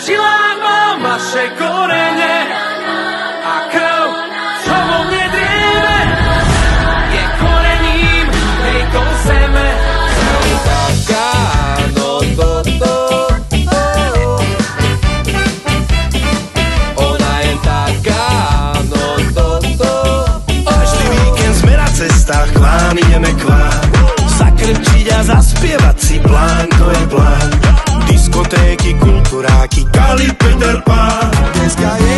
žilách mám vaše korene a krv, čo vo mne drieme, je korením tejto zeme. Taká, no to. Ona je taká, no to. Každý víkend sme na cestách, k vám ideme k vám. Zakrčiť a zaspievať si plán, to je plán. Diskotéky, kulturáky, Kali, Peter Pán. Dneska je